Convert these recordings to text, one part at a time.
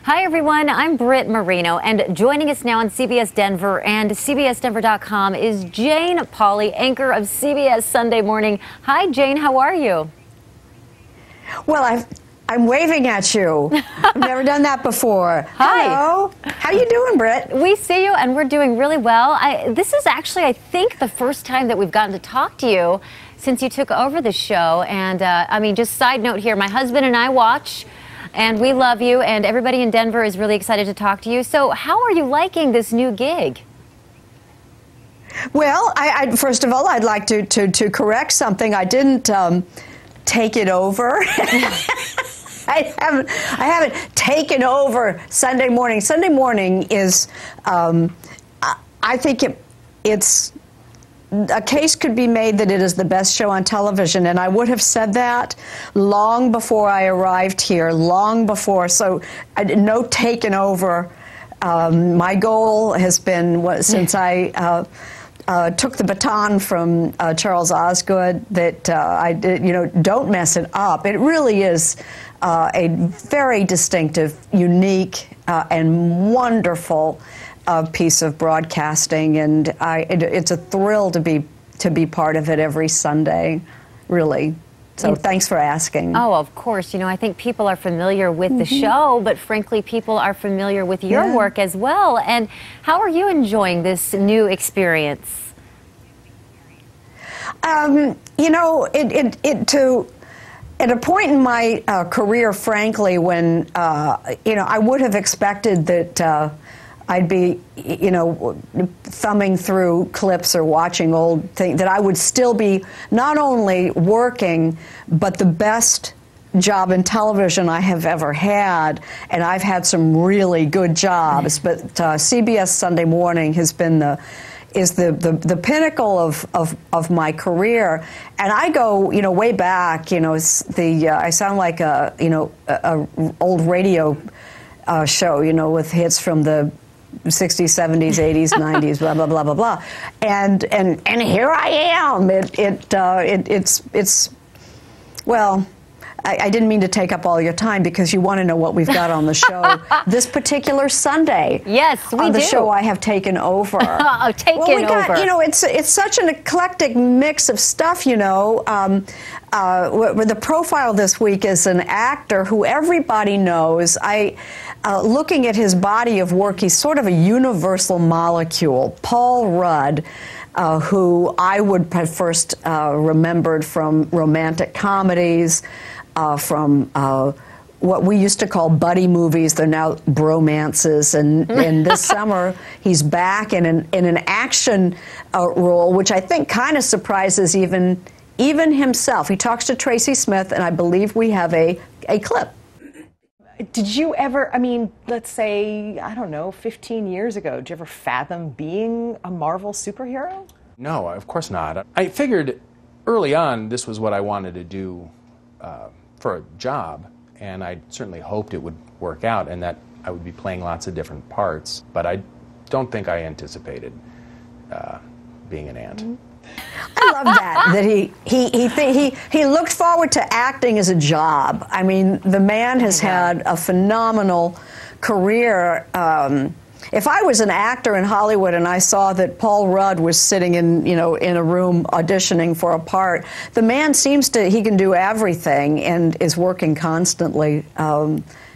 Hi, everyone. I'm Britt Moreno, and joining us now on CBS Denver and CBSDenver.com is Jane Pauley, anchor of CBS Sunday Morning. Hi, Jane. How are you? Well, I'm waving at you. I've never done that before. Hi. Hello. How you doing, Britt? We see you, and we're doing really well. This is actually, I think, the first time that we've gotten to talk to you since you took over the show. And, I mean, just side note here, my husband and I watch, and we love you, and everybody in Denver is really excited to talk to you. So how are you liking this new gig? Well, first of all, I'd like to correct something. I didn't take it over. I haven't taken over Sunday Morning. Sunday Morning is, I think it's, a case could be made that it is the best show on television, and I would have said that long before I arrived here, long before, so no taking over. My goal has been, since I took the baton from Charles Osgood, that I did, don't mess it up. It really is a very distinctive, unique, and wonderful piece of broadcasting, and it's a thrill to be part of it every Sunday, really. So thanks for asking. Oh, of course. I think people are familiar with the show, but frankly, people are familiar with your work as well. And how are you enjoying this new experience? At a point in my career, frankly, when I would have expected that I'd be, thumbing through clips or watching old things, that I would still be not only working, but the best job in television I have ever had, and I've had some really good jobs, but CBS Sunday Morning has been the pinnacle of my career, and I go way back. I sound like a old radio show, with hits from the 60s, 70s, 80s, 90s, blah blah blah blah blah, and here I am. It's well, I didn't mean to take up all your time, because you want to know what we've got on the show this particular Sunday. Yes, we do. On the show I have taken over. Over. It's such an eclectic mix of stuff. The profile this week is an actor who everybody knows. Looking at his body of work, he's sort of a universal molecule. Paul Rudd, who I would have first remembered from romantic comedies, from what we used to call buddy movies. They're now bromances, and this summer he's back in an action role, which I think kind of surprises even himself. He talks to Tracy Smith, and I believe we have a clip. Did you ever, let's say, I don't know, 15 years ago, did you ever fathom being a Marvel superhero? No, of course not. I figured early on this was what I wanted to do for a job, and I certainly hoped it would work out and that I would be playing lots of different parts, but I don't think I anticipated being an ant. I love that he looked forward to acting as a job. I mean, the man has had a phenomenal career. If I was an actor in Hollywood and I saw that Paul Rudd was sitting in a room auditioning for a part, the man seems he can do everything and is working constantly.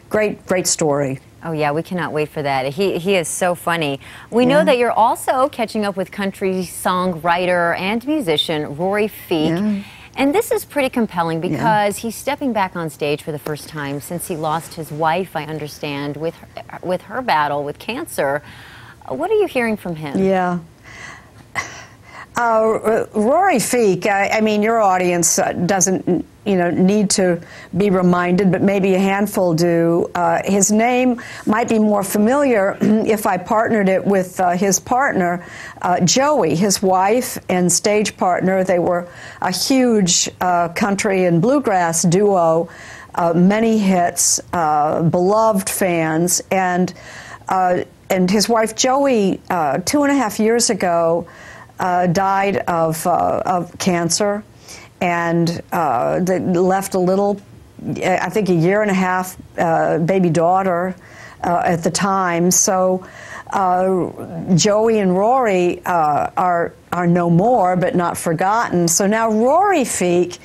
Great story. Oh, yeah, we cannot wait for that. He is so funny. We know that you're also catching up with country songwriter and musician Rory Feek. Yeah. And this is pretty compelling because he's stepping back on stage for the first time since he lost his wife, I understand, with her battle with cancer. What are you hearing from him? Yeah. Rory Feek, I mean, your audience doesn't, need to be reminded, but maybe a handful do. His name might be more familiar if I partnered it with his partner, Joey, his wife and stage partner. They were a huge country and bluegrass duo, many hits, beloved fans, and his wife Joey, 2.5 years ago, died of cancer, and left a little, I think, 1.5 years baby daughter at the time. So Joey and Rory are no more, but not forgotten. So now Rory Feek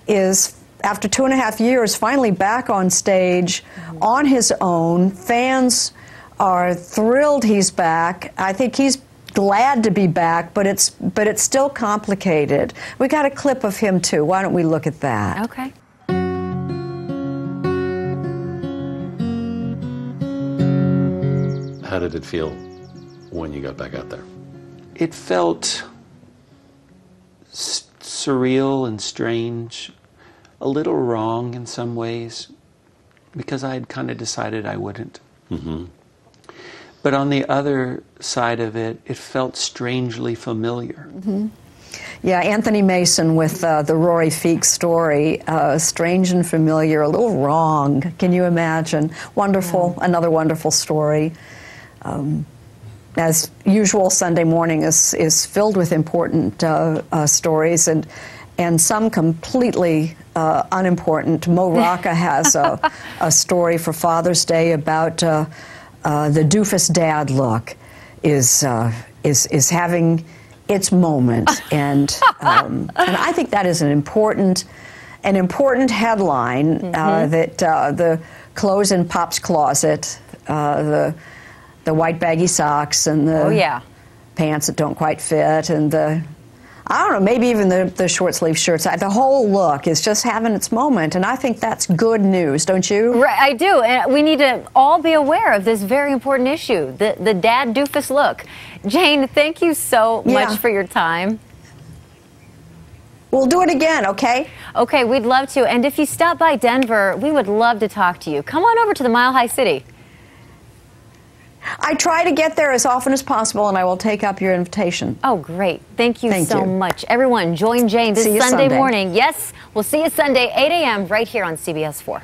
is, after 2.5 years, finally back on stage on his own. Fans are thrilled he's back. I think he's glad to be back, but it's still complicated. We got a clip of him too. Why don't we look at that? Okay. How did it feel when you got back out there? It felt surreal and strange, a little wrong in some ways, because I had kind of decided I wouldn't. Mm-hmm. But on the other side of it, it felt strangely familiar. Mm-hmm. Yeah, Anthony Mason with the Rory Feek story, strange and familiar, a little wrong. Can you imagine? Wonderful, another wonderful story. As usual, Sunday Morning is filled with important stories and some completely unimportant. Mo Rocca has a story for Father's Day about the doofus dad look is having its moment, and I think that is an important headline, that the clothes in Pop's closet, the white baggy socks and the pants that don't quite fit, and I don't know, maybe even the short sleeve shirts. The whole look is just having its moment, and I think that's good news, don't you? Right, I do, and we need to all be aware of this very important issue, the dad doofus look. Jane, thank you so much for your time. We'll do it again, okay? Okay, we'd love to, and if you stop by Denver, we would love to talk to you. Come on over to the Mile High City. I try to get there as often as possible, and I will take up your invitation. Oh, great. Thank you so much. Everyone, join Jane this See you Sunday Sunday morning. Yes, we'll see you Sunday, 8 a.m. right here on CBS4.